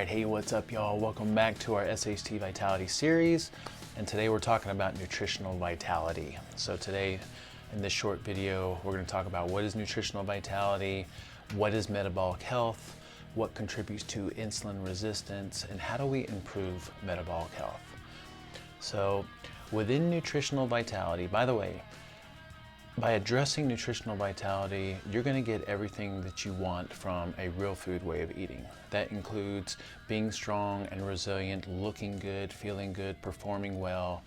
Alright, hey, what's up y'all? Welcome back to our SHT Vitality series, and today we're talking about nutritional vitality. So today, in this short video, we're going to talk about what is nutritional vitality, what is metabolic health, what contributes to insulin resistance, and how do we improve metabolic health. So within nutritional vitality, by the way, by addressing nutritional vitality, you're going to get everything that you want from a real food way of eating. That includes being strong and resilient, looking good, feeling good, performing well,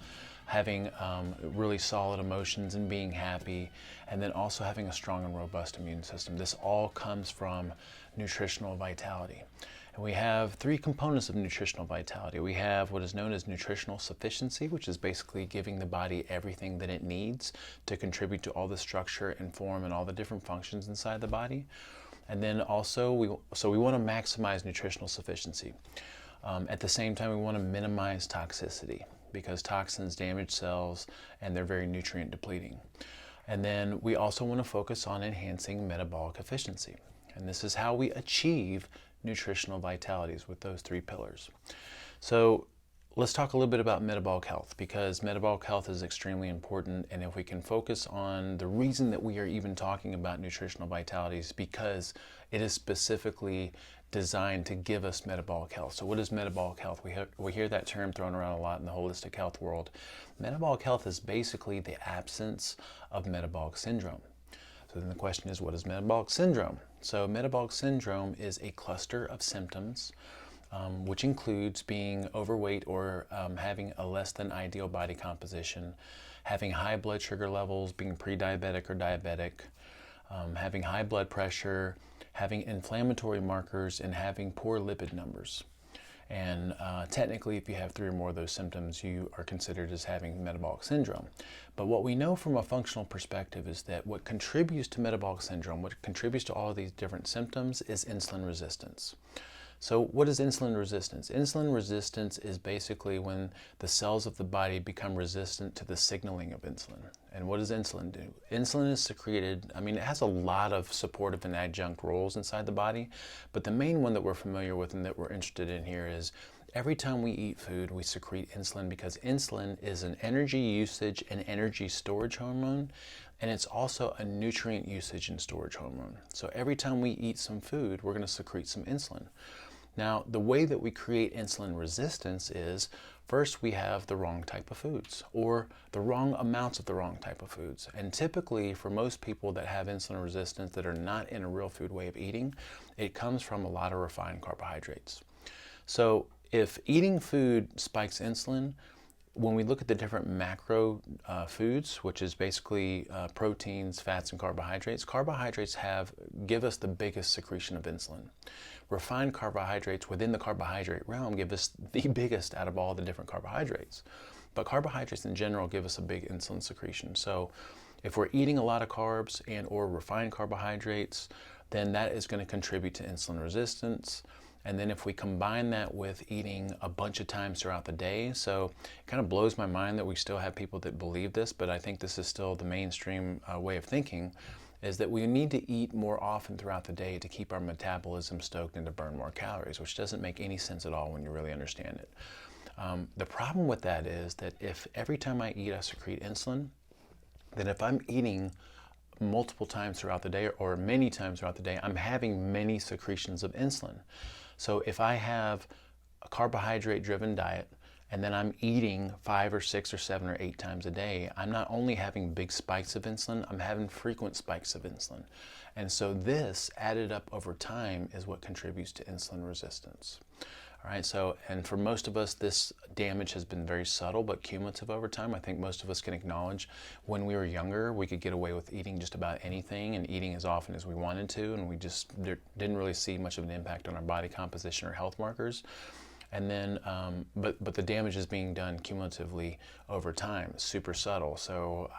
having really solid emotions and being happy, and then also having a strong and robust immune system. This all comes from nutritional vitality. And we have three components of nutritional vitality. We have what is known as nutritional sufficiency, which is basically giving the body everything that it needs to contribute to all the structure and form and all the different functions inside the body. And then also, we want to maximize nutritional sufficiency. At the same time, we want to minimize toxicity because toxins damage cells and they're very nutrient depleting. And then we also want to focus on enhancing metabolic efficiency. And this is how we achieve nutritional vitalities with those three pillars. So let's talk a little bit about metabolic health, because metabolic health is extremely important. And if we can focus on the reason that we are even talking about nutritional vitalities, because it is specifically designed to give us metabolic health. So what is metabolic health? We hear that term thrown around a lot in the holistic health world. Metabolic health is basically the absence of metabolic syndrome. So then the question is, what is metabolic syndrome? So metabolic syndrome is a cluster of symptoms which includes being overweight or having a less than ideal body composition, having high blood sugar levels, being pre-diabetic or diabetic, having high blood pressure, having inflammatory markers, and having poor lipid numbers. And technically, if you have three or more of those symptoms, you are considered as having metabolic syndrome. But what we know from a functional perspective is that what contributes to metabolic syndrome, what contributes to all of these different symptoms, is insulin resistance. So what is insulin resistance? Insulin resistance is basically when the cells of the body become resistant to the signaling of insulin. And what does insulin do? Insulin is secreted, it has a lot of supportive and adjunct roles inside the body, but the main one that we're familiar with and that we're interested in here is every time we eat food, we secrete insulin, because insulin is an energy usage and energy storage hormone, and it's also a nutrient usage and storage hormone. So every time we eat some food, we're going to secrete some insulin. Now, the way that we create insulin resistance is, first we have the wrong type of foods, or the wrong amounts of the wrong type of foods. And typically, for most people that have insulin resistance that are not in a real food way of eating, it comes from a lot of refined carbohydrates. So if eating food spikes insulin, when we look at the different macro foods, which is basically proteins, fats, and carbohydrates, carbohydrates give us the biggest secretion of insulin. Refined carbohydrates within the carbohydrate realm give us the biggest out of all the different carbohydrates. But carbohydrates in general give us a big insulin secretion. So if we're eating a lot of carbs and or refined carbohydrates, then that is going to contribute to insulin resistance. And then if we combine that with eating a bunch of times throughout the day, so it kind of blows my mind that we still have people that believe this, but I think this is still the mainstream way of thinking, is that we need to eat more often throughout the day to keep our metabolism stoked and to burn more calories, which doesn't make any sense at all when you really understand it. The problem with that is that if every time I eat I secrete insulin, then if I'm eating multiple times throughout the day or many times throughout the day, I'm having many secretions of insulin. So if I have a carbohydrate-driven diet and then I'm eating 5 or 6 or 7 or 8 times a day, I'm not only having big spikes of insulin, I'm having frequent spikes of insulin. And so this added up over time is what contributes to insulin resistance. All right, so, and for most of us, this damage has been very subtle but cumulative over time. I think most of us can acknowledge when we were younger, we could get away with eating just about anything and eating as often as we wanted to, and we just didn't really see much of an impact on our body composition or health markers. And then, but the damage is being done cumulatively over time, super subtle. So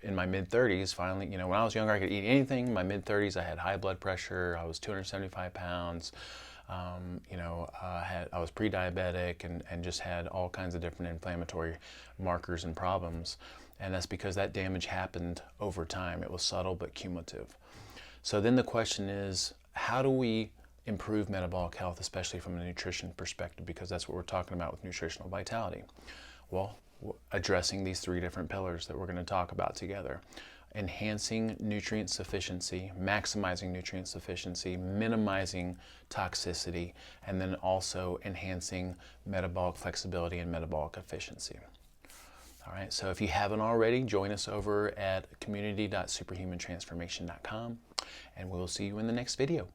in my mid-30s, finally, when I was younger, I could eat anything. In my mid-30s, I had high blood pressure. I was 275 pounds. I was pre-diabetic and just had all kinds of different inflammatory markers and problems. And that's because that damage happened over time. It was subtle but cumulative. So then the question is, how do we improve metabolic health, especially from a nutrition perspective, because that's what we're talking about with nutritional vitality. Well, addressing these 3 different pillars that we're going to talk about together. Enhancing nutrient sufficiency, maximizing nutrient sufficiency, minimizing toxicity, and then also enhancing metabolic flexibility and metabolic efficiency. All right, so if you haven't already, join us over at community.superhumantransformation.com, and we'll see you in the next video.